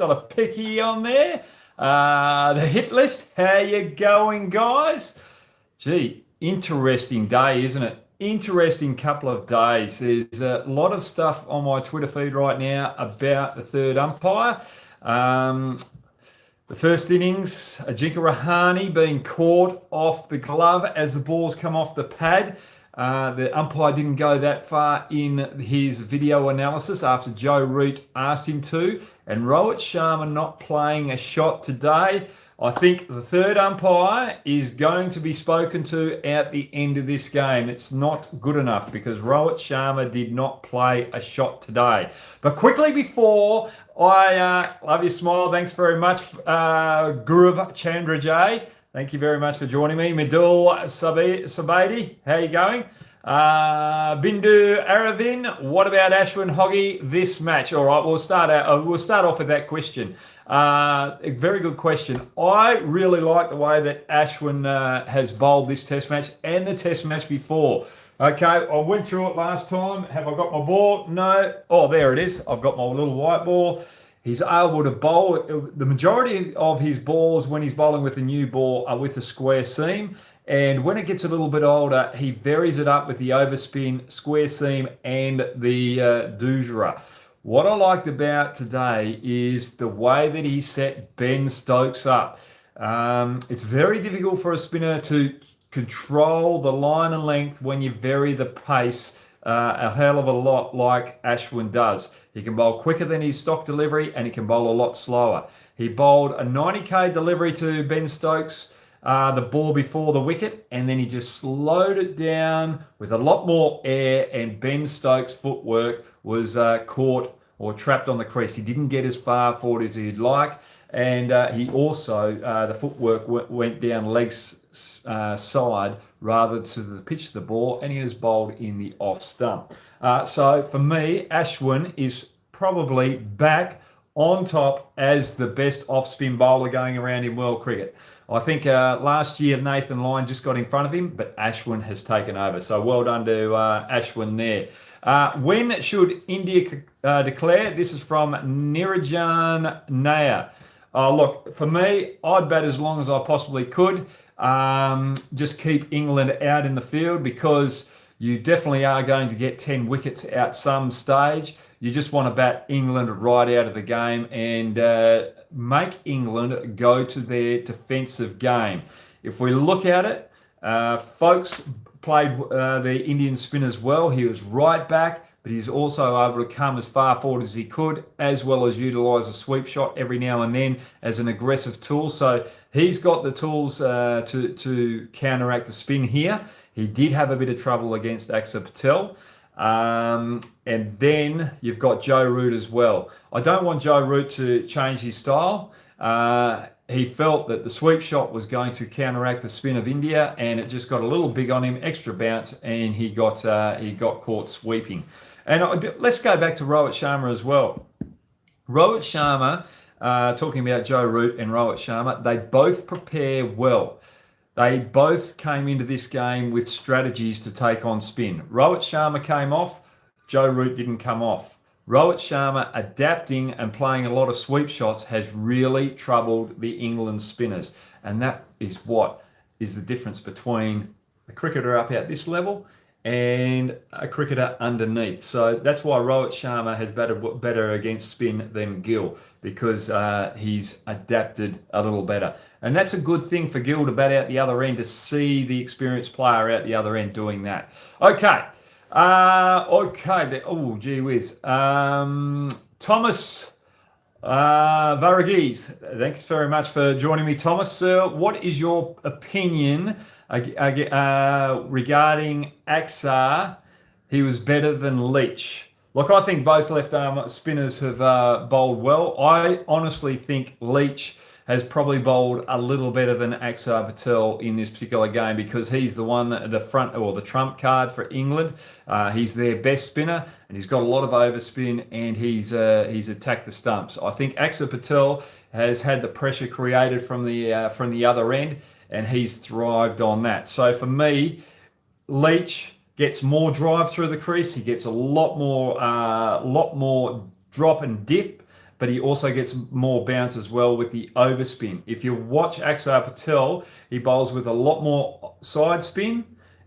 got a picky on there. The hit list. How you going, guys? Gee, interesting day, isn't it? Interesting couple of days. There's a lot of stuff on my Twitter feed right now about the third umpire. The first innings, Ajinkya Rahane being caught off the glove as the balls come off the pad. The umpire didn't go that far in his video analysis after Joe Root asked him to. And Rohit Sharma not playing a shot today. I think the third umpire is going to be spoken to at the end of this game. It's not good enough because Rohit Sharma did not play a shot today. But quickly before I love your smile. Thanks very much, Guruv Chandra J. Thank you very much for joining me. Midul Sabaidi, how you going? Bindu Aravin, what about Ashwin Hoggy this match? All right, we'll start off with that question. A very good question. I really like the way that Ashwin has bowled this test match and the test match before. Okay, I went through it last time. Have I got my ball? No. Oh, there it is. I've got my little white ball. He's able to bowl. The majority of his balls when he's bowling with a new ball are with the square seam. And when it gets a little bit older, he varies it up with the overspin, square seam, and the doojra. What I liked about today is the way that he set Ben Stokes up. It's very difficult for a spinner to control the line and length when you vary the pace a hell of a lot like Ashwin does. He can bowl quicker than his stock delivery and he can bowl a lot slower. He bowled a 90k delivery to Ben Stokes, the ball before the wicket, and then he just slowed it down with a lot more air, and Ben Stokes' footwork was caught or trapped on the crease. He didn't get as far forward as he'd like, and he also, the footwork went down legs side rather to the pitch of the ball, and he was bowled in the off stump. So for me, Ashwin is probably back on top as the best off-spin bowler going around in world cricket. I think last year Nathan Lyon just got in front of him, but Ashwin has taken over. So well done to Ashwin there. When should India declare? This is from Nirajan Nair. Look, for me, I'd bat as long as I possibly could. Just keep England out in the field because you definitely are going to get 10 wickets at some stage. You just want to bat England right out of the game and make England go to their defensive game. If we look at it, Folks played the Indian spinners well. He was right back, but he's also able to come as far forward as he could, as well as utilise a sweep shot every now and then as an aggressive tool. So he's got the tools to counteract the spin here. He did have a bit of trouble against Axar Patel. And then you've got Joe Root as well. I don't want Joe Root to change his style. He felt that the sweep shot was going to counteract the spin of India, and it just got a little big on him, extra bounce, and he got caught sweeping. And let's go back to Rohit Sharma as well. Rohit Sharma, talking about Joe Root and Rohit Sharma, they both prepare well. They both came into this game with strategies to take on spin. Rohit Sharma came off, Joe Root didn't come off. Rohit Sharma adapting and playing a lot of sweep shots has really troubled the England spinners. And that is what is the difference between a cricketer up at this level and a cricketer underneath. So that's why Rohit Sharma has batted better against spin than Gill, because he's adapted a little better. And that's a good thing for Gill to bat out the other end, to see the experienced player out the other end doing that. Okay. Oh, gee whiz. Thomas Varghese, thanks very much for joining me, Thomas. Sir, what is your opinion regarding Axar? He was better than Leach. Look, I think both left-arm spinners have bowled well. I honestly think Leach has probably bowled a little better than Axar Patel in this particular game, because he's the one, the front or the trump card for England. He's their best spinner, and he's got a lot of overspin, and he's attacked the stumps. I think Axar Patel has had the pressure created from the other end, and he's thrived on that. So for me, Leach gets more drive through the crease. He gets a lot more drop and dip. but he also gets more bounce as well with the overspin. If you watch Axar Patel, he bowls with a lot more side spin,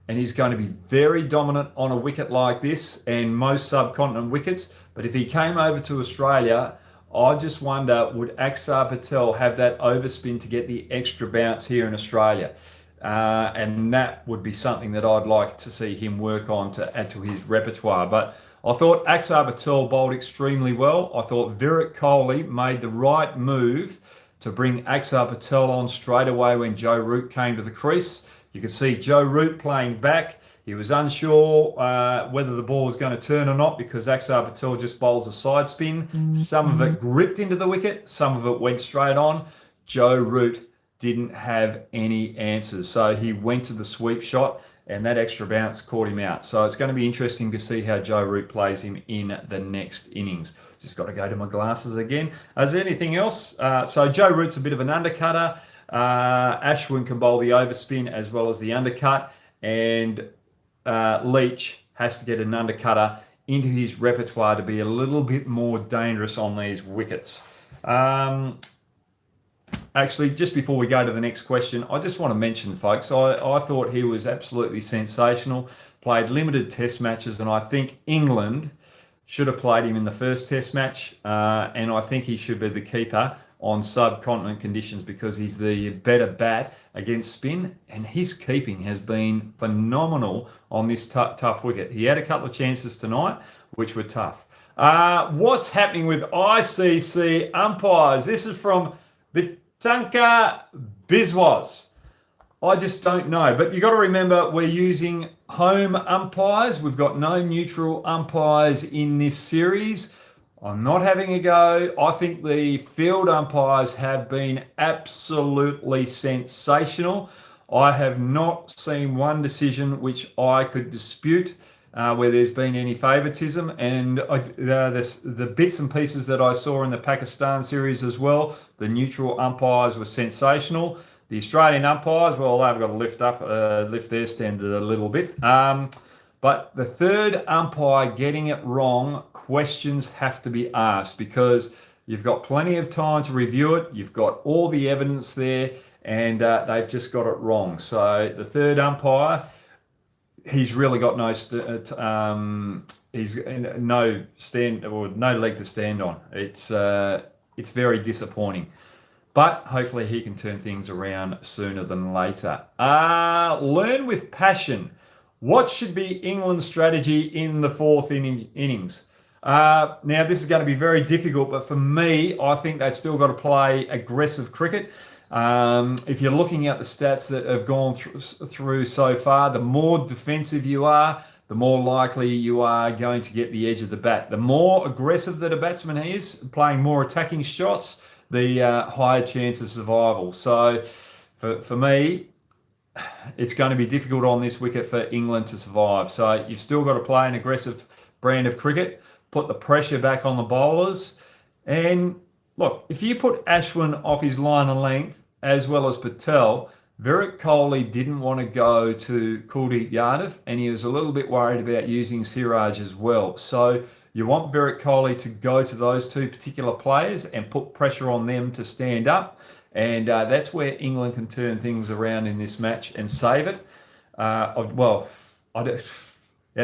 and he's going to be very dominant on a wicket like this and most subcontinent wickets. But if he came over to Australia, I just wonder, would Axar Patel have that overspin to get the extra bounce here in Australia? And that would be something that I'd like to see him work on to add to his repertoire. But I thought Axar Patel bowled extremely well. I thought Virat Kohli made the right move to bring Axar Patel on straight away when Joe Root came to the crease. You could see Joe Root playing back. He was unsure whether the ball was going to turn or not because Axar Patel just bowls a side spin. Some of it gripped into the wicket. Some of it went straight on. Joe Root didn't have any answers. So he went to the sweep shot and that extra bounce caught him out. So it's going to be interesting to see how Joe Root plays him in the next innings. Just got to go to my glasses again. Is there anything else? So Joe Root's a bit of an undercutter. Ashwin can bowl the overspin as well as the undercut, and Leach has to get an undercutter into his repertoire to be a little bit more dangerous on these wickets. Actually, just before we go to the next question, I just want to mention, folks, I thought he was absolutely sensational, played limited test matches, and I think England should have played him in the first test match, and I think he should be the keeper on subcontinent conditions because he's the better bat against spin, and his keeping has been phenomenal on this tough wicket. He had a couple of chances tonight, which were tough. What's happening with ICC umpires? This is from Bitanka Biswas. I just don't know, but you got to remember we're using home umpires. We've got no neutral umpires in this series. I'm not having a go. I think the field umpires have been absolutely sensational. I have not seen one decision which I could dispute where there's been any favouritism. And the bits and pieces that I saw in the Pakistan series as well, the neutral umpires were sensational. The Australian umpires, well, they've got to lift their standard a little bit. But the third umpire getting it wrong, questions have to be asked because you've got plenty of time to review it. You've got all the evidence there, and they've just got it wrong. So the third umpire, he's really got no leg to stand on. It's very disappointing. But hopefully he can turn things around sooner than later. Learn with passion. What should be England's strategy in the fourth innings? Now, this is going to be very difficult, but for me, I think they've still got to play aggressive cricket. If you're looking at the stats that have gone through so far, the more defensive you are, the more likely you are going to get the edge of the bat. The more aggressive that a batsman is, playing more attacking shots, the higher chance of survival. So for me, it's going to be difficult on this wicket for England to survive. So you've still got to play an aggressive brand of cricket, put the pressure back on the bowlers. And look, if you put Ashwin off his line and length, as well as Patel, Virat Kohli didn't want to go to Kuldeep Yadav, and he was a little bit worried about using Siraj as well. So you want Virat Kohli to go to those two particular players and put pressure on them to stand up. And that's where England can turn things around in this match and save it. At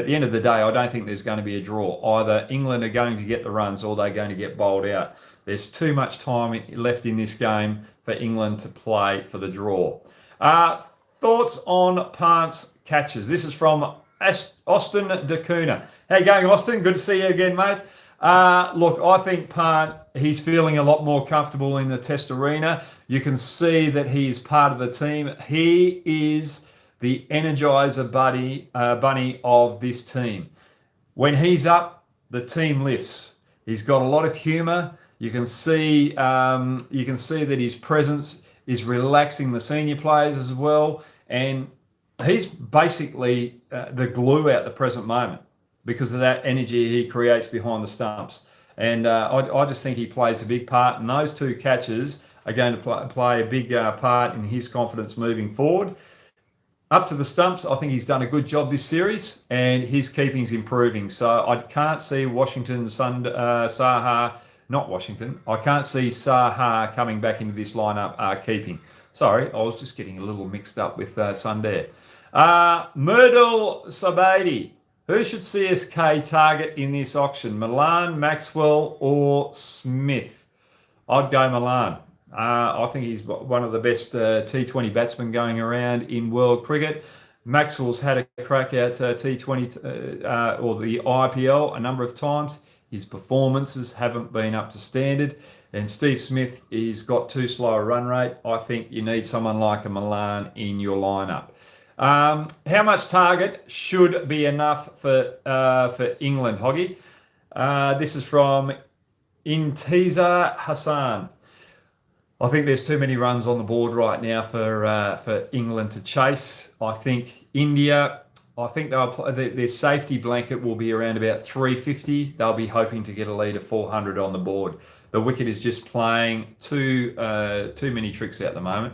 the end of the day, I don't think there's going to be a draw. Either England are going to get the runs or they're going to get bowled out. There's too much time left in this game for England to play for the draw. Thoughts on Pant's catches? This is from Austin Dacuna. How you going, Austin? Good to see you again, mate. Look, I think Pant, he's feeling a lot more comfortable in the Test arena. You can see that he is part of the team. He is the energizer bunny of this team. When he's up, the team lifts. He's got a lot of humour. You can see that his presence is relaxing the senior players as well, and he's basically the glue at the present moment because of that energy he creates behind the stumps. And I just think he plays a big part, and those two catches are going to play a big part in his confidence moving forward. Up to the stumps, I think he's done a good job this series, and his keeping's improving. So I can't see Washington Saha not Washington. I can't see Saha coming back into this lineup keeping. Sorry, I was just getting a little mixed up with Sundar. Myrtle Sabadi. Who should CSK target in this auction? Milan, Maxwell, or Smith? I'd go Milan. I think he's one of the best T20 batsmen going around in world cricket. Maxwell's had a crack at T20 or the IPL a number of times. His performances haven't been up to standard. And Steve Smith has got too slow a run rate. I think you need someone like a Milan in your lineup. How much target should be enough for England, Hoggy? This is from Inteza Hassan. I think there's too many runs on the board right now for England to chase. I think India, their safety blanket will be around about 350. They'll be hoping to get a lead of 400 on the board. The wicket is just playing too many tricks at the moment.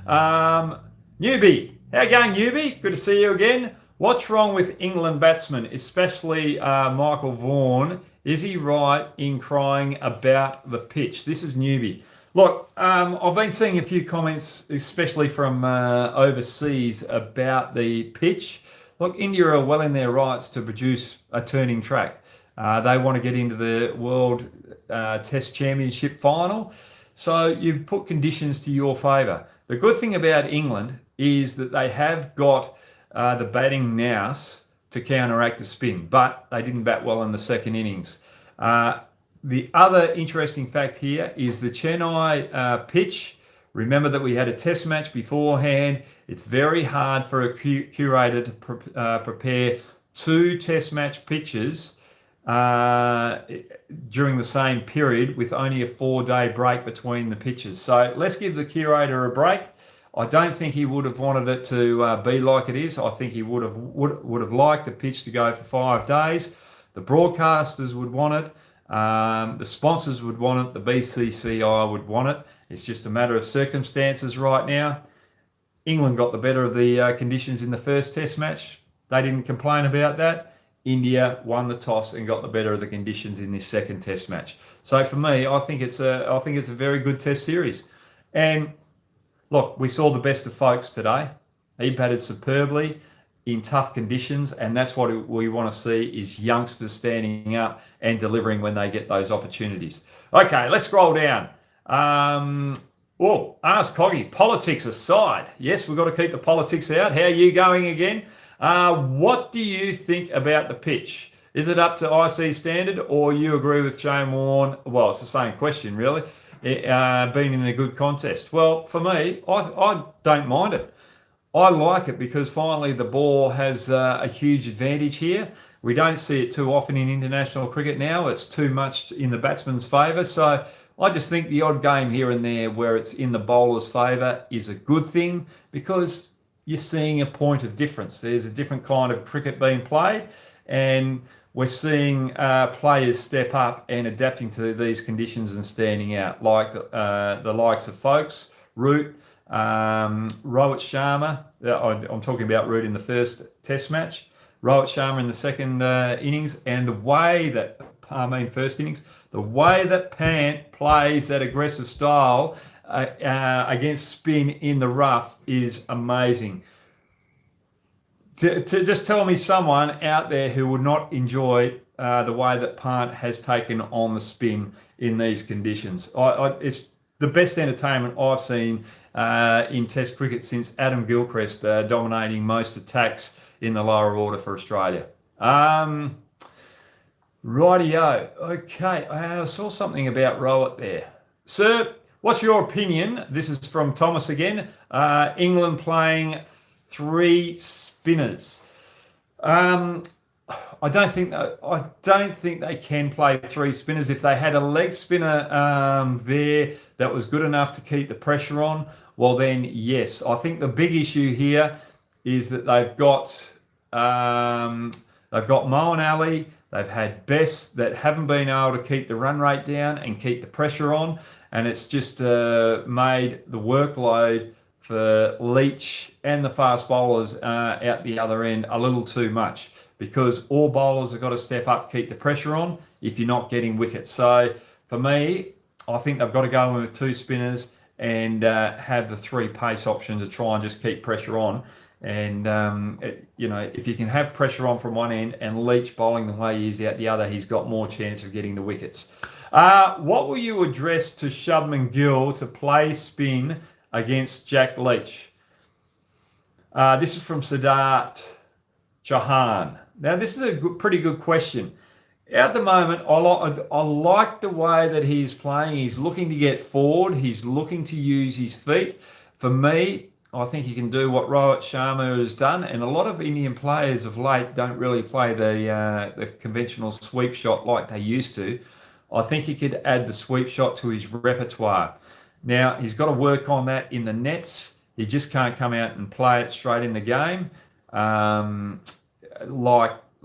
Newbie, how you going, Newbie? Good to see you again. What's wrong with England batsmen, especially Michael Vaughan? Is he right in crying about the pitch? This is Newbie. Look, I've been seeing a few comments, especially from overseas, about the pitch. Look, India are well in their rights to produce a turning track. They want to get into the World Test Championship final. So you put conditions to your favour. The good thing about England is that they have got the batting nous to counteract the spin, but they didn't bat well in the second innings. The other interesting fact here is the Chennai pitch. Remember that we had a test match beforehand. It's very hard for a curator to prepare two test match pitches during the same period with only a 4-day break between the pitches. So let's give the curator a break. I don't think he would have wanted it to be like it is. I think he would have liked the pitch to go for 5 days. The broadcasters would want it. The sponsors would want it. The BCCI would want it. It's just a matter of circumstances right now. England got the better of the conditions in the first test match. They didn't complain about that. India won the toss and got the better of the conditions in this second test match. So for me, I think it's a very good test series. And look, we saw the best of Folkes today. He batted superbly in tough conditions, and that's what we want to see is youngsters standing up and delivering when they get those opportunities. Okay, let's scroll down. Ask Hoggy, politics aside. Yes, we've got to keep the politics out. How are you going again? What do you think about the pitch? Is it up to IC standard, or you agree with Shane Warne? Well, it's the same question, really. Being in a good contest. Well, for me, I don't mind it. I like it because finally the ball has a huge advantage here. We don't see it too often in international cricket now. It's too much in the batsman's favour. So I just think the odd game here and there where it's in the bowler's favour is a good thing because you're seeing a point of difference. There's a different kind of cricket being played, and we're seeing players step up and adapting to these conditions and standing out, like the likes of Folkes, Root, Rohit Sharma. I'm talking about Root in the first test match, Rohit Sharma in the second innings, and the way that first innings, the way that Pant plays that aggressive style against spin in the rough is amazing. To just tell me someone out there who would not enjoy the way that Pant has taken on the spin in these conditions. It's the best entertainment I've seen in Test cricket since Adam Gilchrist dominating most attacks in the lower order for Australia. Righy-o. Okay, I saw something about Rohit there. Sir, what's your opinion? This is from Thomas again. England playing 3 spinners. I don't think they can play 3 spinners. If they had a leg spinner there that was good enough to keep the pressure on, well then yes. I think the big issue here is that they've got Moeen Ali, they've had Best that haven't been able to keep the run rate down and keep the pressure on, and it's just made the workload for Leach and the fast bowlers out the other end a little too much, because all bowlers have got to step up, keep the pressure on if you're not getting wickets. So for me, I think they've got to go in with 2 spinners and have the 3 pace option to try and just keep pressure on. And, if you can have pressure on from one end and Leach bowling the way he is out the other, he's got more chance of getting the wickets. What will you address to Shubman Gill to play spin against Jack Leach? This is from Siddharth Chauhan. Now, this is a pretty good question. At the moment, I like the way that he's playing. He's looking to get forward. He's looking to use his feet. For me, I think he can do what Rohit Sharma has done, and a lot of Indian players of late don't really play the conventional sweep shot like they used to. I think he could add the sweep shot to his repertoire. Now, he's got to work on that in the nets. He just can't come out and play it straight in the game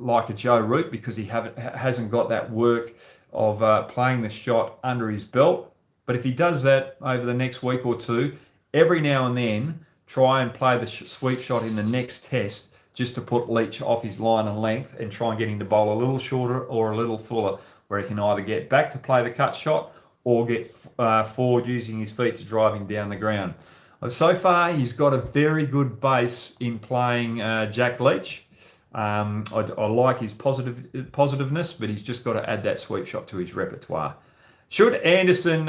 like a Joe Root, because he hasn't got that work of playing the shot under his belt. But if he does that over the next week or two, every now and then, try and play the sweep shot in the next test just to put Leach off his line and length and try and get him to bowl a little shorter or a little fuller, where he can either get back to play the cut shot or get forward using his feet to drive him down the ground. So far, he's got a very good base in playing Jack Leach. I like his positiveness, but he's just got to add that sweep shot to his repertoire. Should Anderson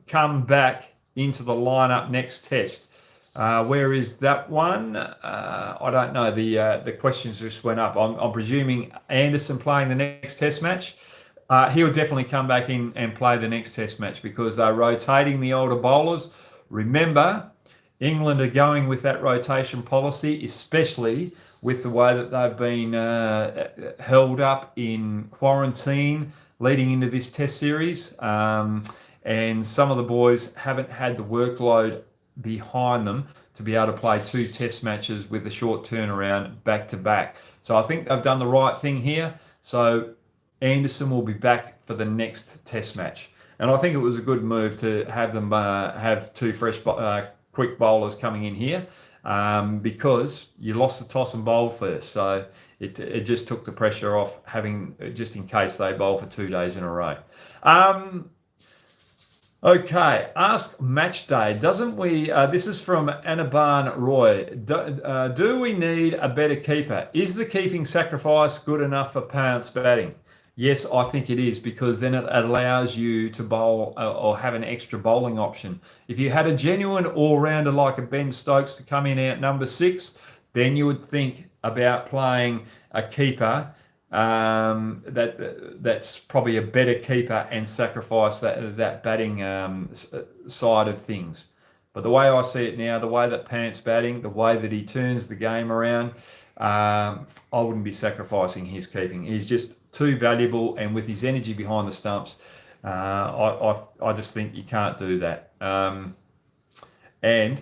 come back into the lineup next test? Where is that one? I don't know. The questions just went up. I'm presuming Anderson playing the next test match. He'll definitely come back in and play the next test match because they're rotating the older bowlers. Remember, England are going with that rotation policy, especially with the way that they've been held up in quarantine leading into this test series. And some of the boys haven't had the workload behind them to be able to play 2 test matches with a short turnaround back to back. So I think they've done the right thing here. So Anderson will be back for the next test match. And I think it was a good move to have them have 2 fresh quick bowlers coming in here because you lost the toss and bowl first. So it just took the pressure off having, just in case they bowl for 2 days in a row. Okay, ask match day. Doesn't we, this is from Anaban Roy. Do we need a better keeper? Is the keeping sacrifice good enough for Pant's batting? Yes, I think it is, because then it allows you to bowl or have an extra bowling option. If you had a genuine all-rounder like a Ben Stokes to come in at number 6, then you would think about playing a keeper that's probably a better keeper and sacrifice that batting side of things. But the way I see it now, the way that Pant's batting, the way that he turns the game around, I wouldn't be sacrificing his keeping. He's just too valuable, and with his energy behind the stumps, I just think you can't do that. And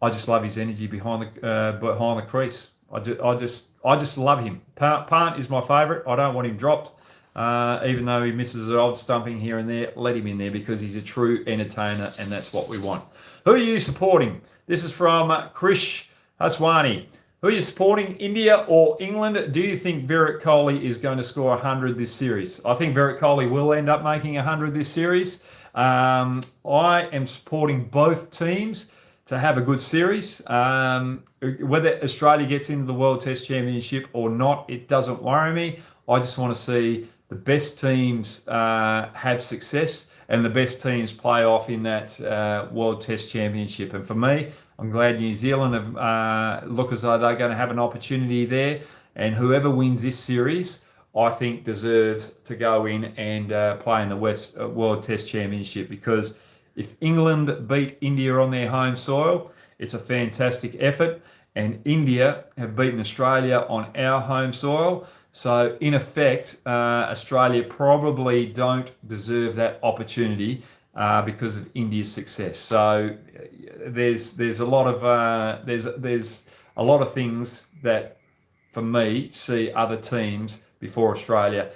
I just love his energy behind the crease. I just love him. Pant is my favourite. I don't want him dropped, even though he misses an odd stumping here and there. Let him in there because he's a true entertainer, and that's what we want. Who are you supporting? This is from Krish Haswani. Who are you supporting, India or England? Do you think Virat Kohli is going to score 100 this series? I think Virat Kohli will end up making 100 this series. I am supporting both teams to have a good series. Whether Australia gets into the World Test Championship or not, it doesn't worry me. I just want to see the best teams have success and the best teams play off in that World Test Championship. And for me, I'm glad New Zealand have look as though they're going to have an opportunity there. And whoever wins this series, I think deserves to go in and play in the World Test Championship, because if England beat India on their home soil, it's a fantastic effort. And India have beaten Australia on our home soil. So in effect, Australia probably don't deserve that opportunity because of India's success. So there's a lot of there's a lot of things that, for me, see other teams before Australia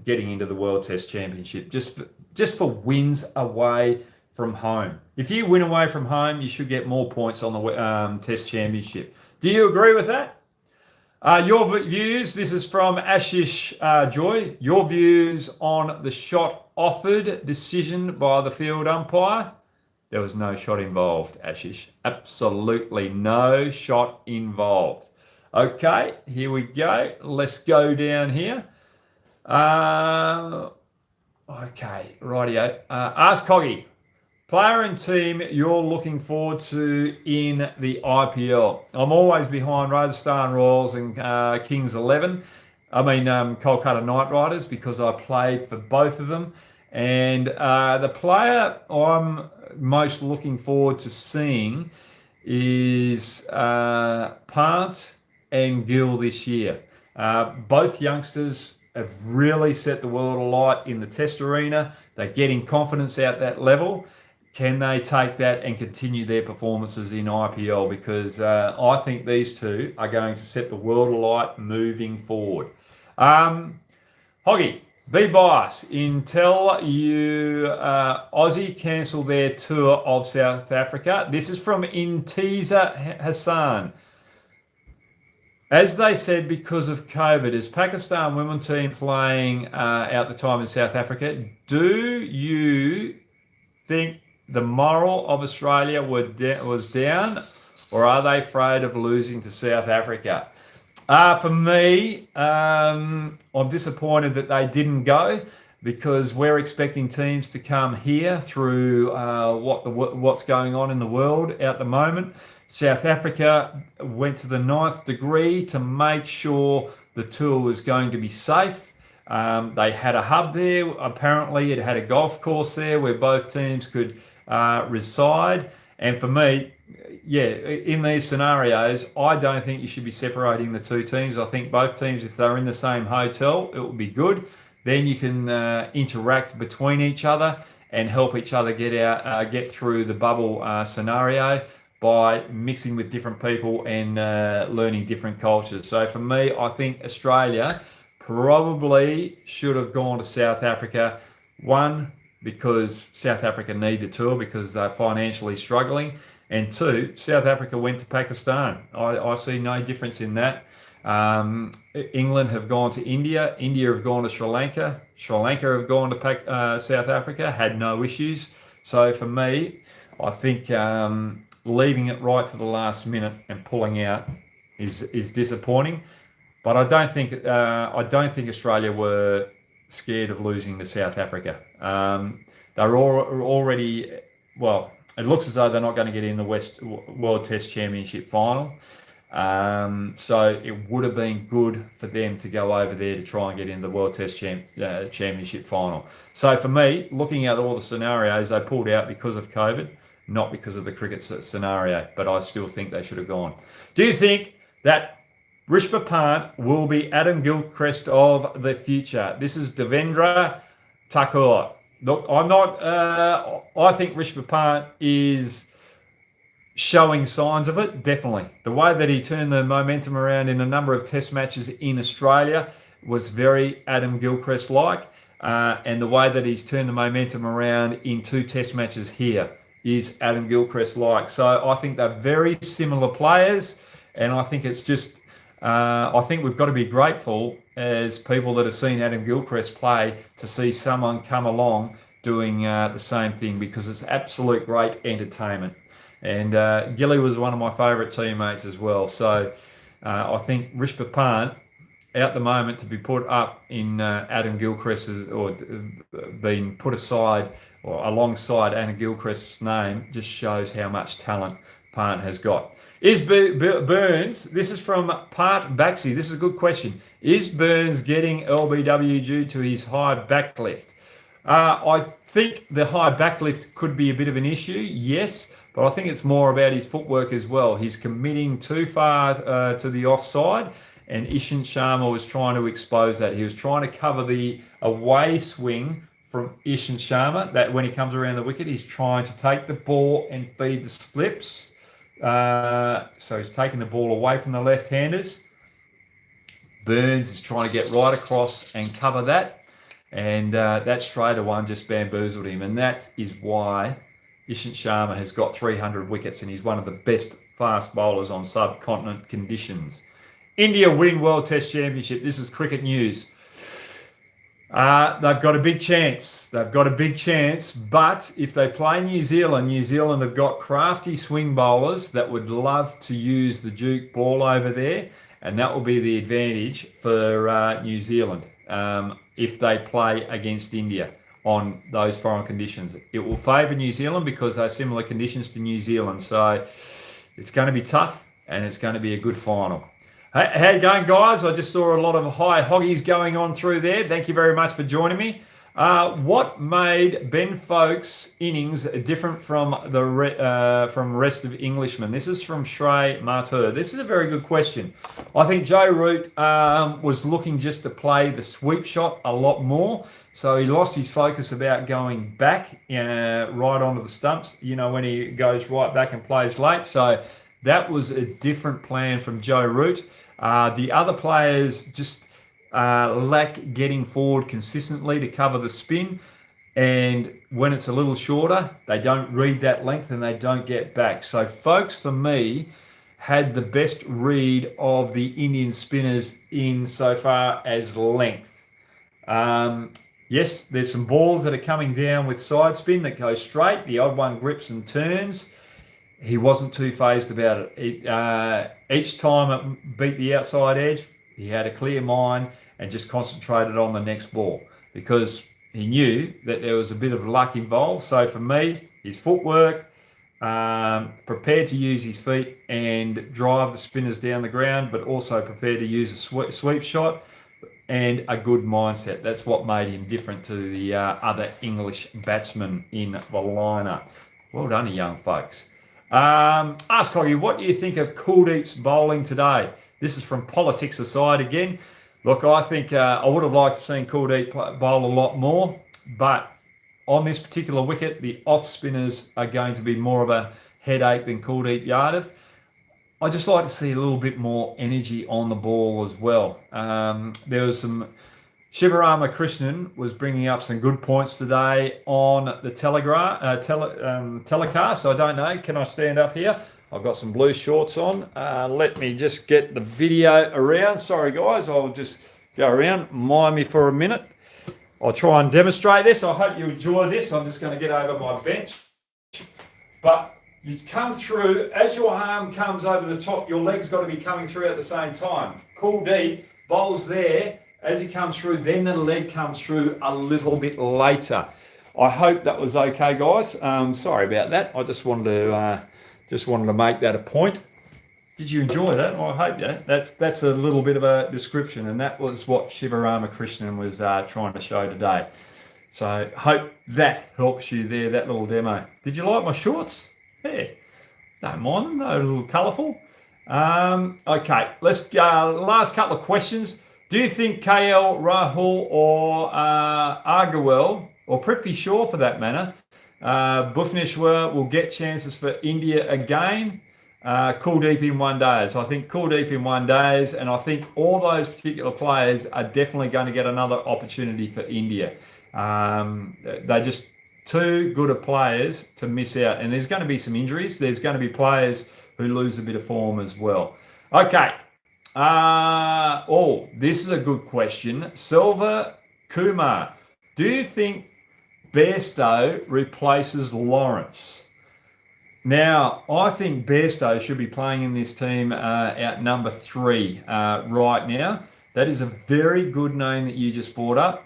getting into the World Test Championship just for wins away from home. If you win away from home, you should get more points on the Test Championship. Do you agree with that? Your views, this is from Ashish Joy. Your views on the shot offered decision by the field umpire? There was no shot involved, Ashish. Absolutely no shot involved. Okay, here we go. Let's go down here. Okay, rightio. Ask Hoggy. Player and team you're looking forward to in the IPL. I'm always behind Rajasthan Royals and Kings 11. Kolkata Knight Riders because I played for both of them. And the player I'm most looking forward to seeing is Pant and Gill this year. Both youngsters have really set the world alight in the test arena. They're getting confidence at that level. Can they take that and continue their performances in IPL? Because I think these two are going to set the world alight moving forward. Hoggy, be biased. Until you Aussie cancel their tour of South Africa. This is from Intiza Hassan. As they said, because of COVID, is Pakistan women's team playing out the time in South Africa? Do you think the moral of Australia was down, or are they afraid of losing to South Africa? For me, I'm disappointed that they didn't go because we're expecting teams to come here through what's going on in the world at the moment. South Africa went to the 9th degree to make sure the tour was going to be safe. They had a hub there. Apparently, it had a golf course there where both teams could reside. And for me, yeah, in these scenarios, I don't think you should be separating the two teams. I think both teams, if they're in the same hotel, it will be good. Then you can interact between each other and help each other get through the bubble scenario by mixing with different people and learning different cultures. So for me, I think Australia probably should have gone to South Africa. One, because South Africa need the tour because they're financially struggling. And two, South Africa went to Pakistan. I see no difference in that. England have gone to India. India have gone to Sri Lanka. Sri Lanka have gone to South Africa, had no issues. So for me, I think leaving it right to the last minute and pulling out is disappointing. But I don't think Australia were scared of losing to South Africa. They're already, well, it looks as though they're not going to get in the World Test Championship final. So it would have been good for them to go over there to try and get in the World Test Championship final. So for me, looking at all the scenarios, they pulled out because of COVID, not because of the cricket scenario. But I still think they should have gone. Do you think that Rishabh Pant will be Adam Gilchrist of the future? This is Devendra Thakur. Look, I think Rishabh Pant is showing signs of it, definitely. The way that he turned the momentum around in a number of test matches in Australia was very Adam Gilchrist-like. And the way that he's turned the momentum around in 2 test matches here is Adam Gilchrist-like. So I think they're very similar players. And I think it's just, I think we've got to be grateful as people that have seen Adam Gilchrist play to see someone come along doing the same thing, because it's absolute great entertainment. And Gilly was one of my favourite teammates as well. So I think Rishabh Pant, at the moment, to be put up in Adam Gilchrist's, or being put aside or alongside Adam Gilchrist's name, just shows how much talent Pant has got. Is Burns, this is from Part Baxi, this is a good question. Is Burns getting LBW due to his high backlift? I think the high backlift could be a bit of an issue, yes, but I think it's more about his footwork as well. He's committing too far to the offside, and Ishant Sharma was trying to expose that. He was trying to cover the away swing from Ishant Sharma, that when he comes around the wicket, he's trying to take the ball and feed the slips. So he's taking the ball away from the left-handers. Burns is trying to get right across and cover that. And that straighter one just bamboozled him. And that is why Ishant Sharma has got 300 wickets, and he's one of the best fast bowlers on subcontinent conditions. India win World Test Championship. This is cricket news. They've got a big chance. But if they play New Zealand have got crafty swing bowlers that would love to use the Duke ball over there, and that will be the advantage for New Zealand if they play against India on those foreign conditions. It will favour New Zealand because they're similar conditions to New Zealand. So it's going to be tough, and it's going to be a good final. How you going, guys? I just saw a lot of high hoggies going on through there. Thank you very much for joining me. What made Ben Foakes' innings different from the rest of Englishmen? This is from Shrey Martyr. This is a very good question. I think Joe Root was looking just to play the sweep shot a lot more, so he lost his focus about going back right onto the stumps, when he goes right back and plays late. So that was a different plan from Joe Root. The other players just lack getting forward consistently to cover the spin, and when it's a little shorter, they don't read that length and they don't get back. So Foakes, for me, had the best read of the Indian spinners in so far as length. Yes, there's some balls that are coming down with side spin that go straight. The odd one grips and turns. He wasn't too phased about it. Each time it beat the outside edge, he had a clear mind and just concentrated on the next ball because he knew that there was a bit of luck involved. So for me, his footwork, prepared to use his feet and drive the spinners down the ground, but also prepared to use a sweep shot and a good mindset. That's what made him different to the other English batsmen in the lineup. Well done, young folks. Ask Hoggy, what do you think of Kuldeep's bowling today? This is from Politics Aside again. Look, I think I would have liked to see Kuldeep bowl a lot more, but on this particular wicket, the off spinners are going to be more of a headache than Kuldeep Yadav. I just like to see a little bit more energy on the ball as well. There was some Shivarama Krishnan was bringing up some good points today on the telecast. I don't know. Can I stand up here? I've got some blue shorts on. Let me just get the video around. Sorry, guys. I'll just go around. Mind me for a minute. I'll try and demonstrate this. I hope you enjoy this. I'm just going to get over my bench. But you come through. As your arm comes over the top, your leg's got to be coming through at the same time. Kuldeep bowls there. As he comes through, then the leg comes through a little bit later. I hope that was okay, guys. Sorry about that. I just wanted to make that a point. Did you enjoy that? I hope that's a little bit of a description, and that was what Shivarama Krishnan was trying to show today. So hope that helps you there, that little demo. Did you like my shorts? Yeah, don't mind them. They're a little colourful. Okay, let's go. Last couple of questions. Do you think KL Rahul or Agarwal, or Prithvi Shaw for that matter, Bhuvneshwar will get chances for India again? Kuldeep in 1 days. I think Kuldeep in 1 days, and I think all those particular players are definitely going to get another opportunity for India. They're just too good of players to miss out, and there's going to be some injuries. There's going to be players who lose a bit of form as well. Okay. This is a good question. Silva Kumar, do you think Bairstow replaces Lawrence? Now, I think Bairstow should be playing in this team at number 3 right now. That is a very good name that you just brought up.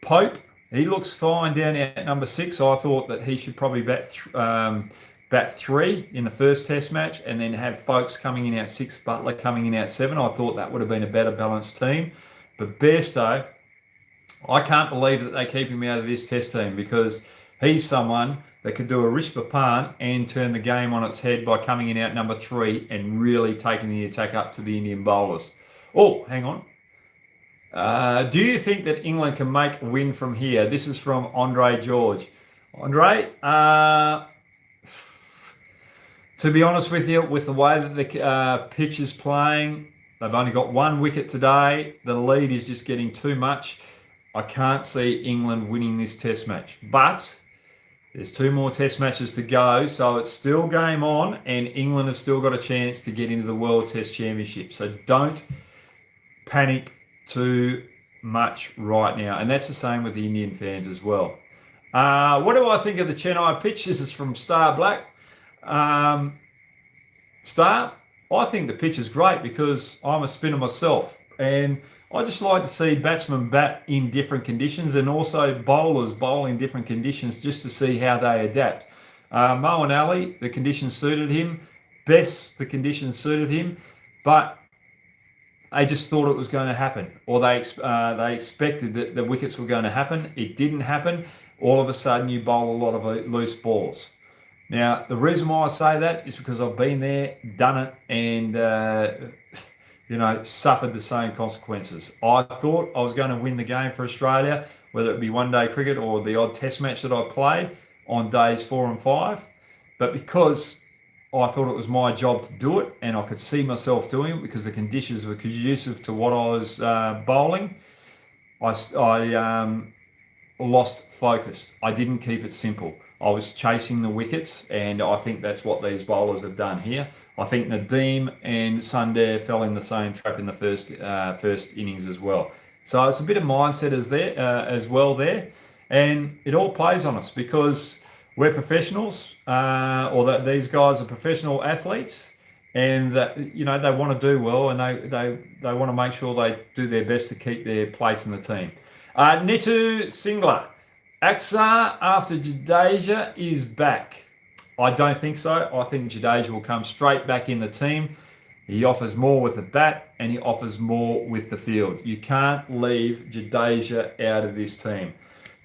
Pope, he looks fine down at number 6. I thought that he should probably bat 3 in the first test match and then have Foakes coming in at 6, Butler coming in at 7. I thought that would have been a better balanced team. But Bairstow, I can't believe that they keep him out of this test team because he's someone that could do a Rishpa Pant and turn the game on its head by coming in at number 3 and really taking the attack up to the Indian bowlers. Oh, hang on. Do you think that England can make a win from here? This is from Andre George. Andre, to be honest with you, with the way that the pitch is playing, they've only got 1 wicket today. The lead is just getting too much. I can't see England winning this test match. But There's 2 more test matches to go, so it's still game on, and England have still got a chance to get into the World Test Championship. So don't panic too much right now. And that's the same with the Indian fans as well. What do I think of the Chennai pitch? This is from Star Black. Star, I think the pitch is great because I'm a spinner myself. And I just like to see batsmen bat in different conditions and also bowlers bowl in different conditions just to see how they adapt. Moeen Ali, the conditions suited him. Bess, the conditions suited him. But they just thought it was going to happen, or they expected that the wickets were going to happen. It didn't happen. All of a sudden, you bowl a lot of loose balls. Now, the reason why I say that is because I've been there, done it, and suffered the same consequences. I thought I was going to win the game for Australia, whether it be one-day cricket or the odd test match that I played on days 4 and 5. But because I thought it was my job to do it, and I could see myself doing it because the conditions were conducive to what I was bowling, I lost focus. I didn't keep it simple. I was chasing the wickets, and I think that's what these bowlers have done here. I think Nadeem and Sundar fell in the same trap in the first innings as well. So it's a bit of mindset as well there, and it all plays on us because we're professionals, these guys are professional athletes, and they want to do well, and they want to make sure they do their best to keep their place in the team. Nitu Singla, Axar after Jadeja is back. I don't think so. I think Jadeja will come straight back in the team. He offers more with the bat and he offers more with the field. You can't leave Jadeja out of this team.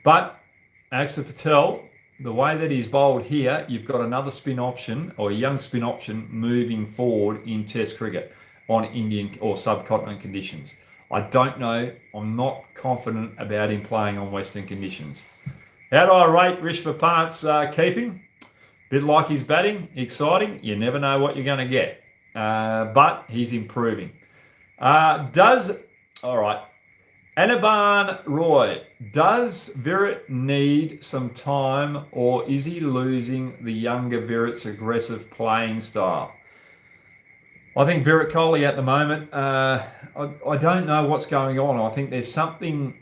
But Axar Patel, the way that he's bowled here, you've got another spin option or a young spin option moving forward in Test cricket on Indian or subcontinent conditions. I don't know. I'm not confident about him playing on Western conditions. How do I rate Rishabh Pant's keeping? Bit like his batting, exciting. You never know what you're going to get, but he's improving. Aniban Roy, does Virat need some time, or is he losing the younger Virat's aggressive playing style? I think Virat Kohli at the moment, I don't know what's going on. I think there's something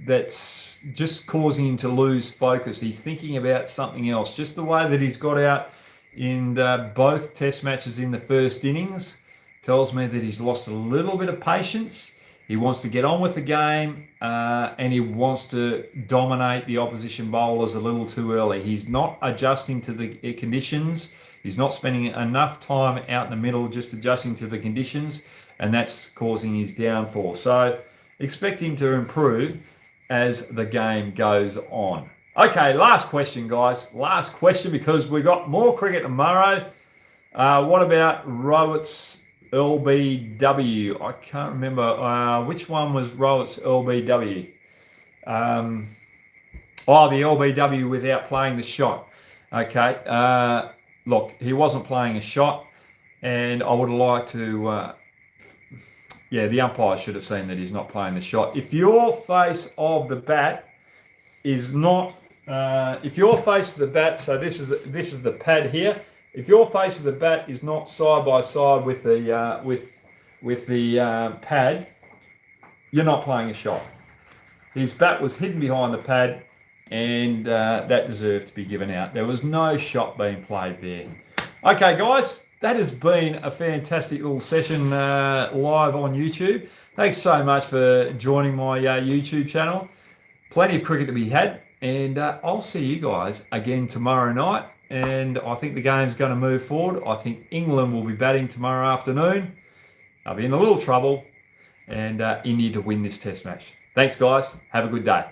that's just causing him to lose focus. He's thinking about something else. Just the way that he's got out in both test matches in the first innings tells me that he's lost a little bit of patience. He wants to get on with the game and he wants to dominate the opposition bowlers a little too early. He's not adjusting to the conditions. He's not spending enough time out in the middle just adjusting to the conditions, and that's causing his downfall. So expect him to improve as the game goes on. Okay, last question, guys. Last question, because we've got more cricket tomorrow. What about Rowett's LBW? I can't remember. Which one was Rowett's LBW? The LBW without playing the shot. Okay. Look, he wasn't playing a shot, and I would have liked to... the umpire should have seen that he's not playing the shot. If your face of the bat is not... if your face of the bat... So this is the pad here. If your face of the bat is not side by side with the pad, you're not playing a shot. His bat was hidden behind the pad, and that deserved to be given out. There was no shot being played there. Okay, guys, that has been a fantastic little session live on YouTube. Thanks so much for joining my YouTube channel. Plenty of cricket to be had, and I'll see you guys again tomorrow night. And I think the game's going to move forward. I think England will be batting tomorrow afternoon. They'll be in a little trouble, and India to win this test match. Thanks, guys. Have a good day.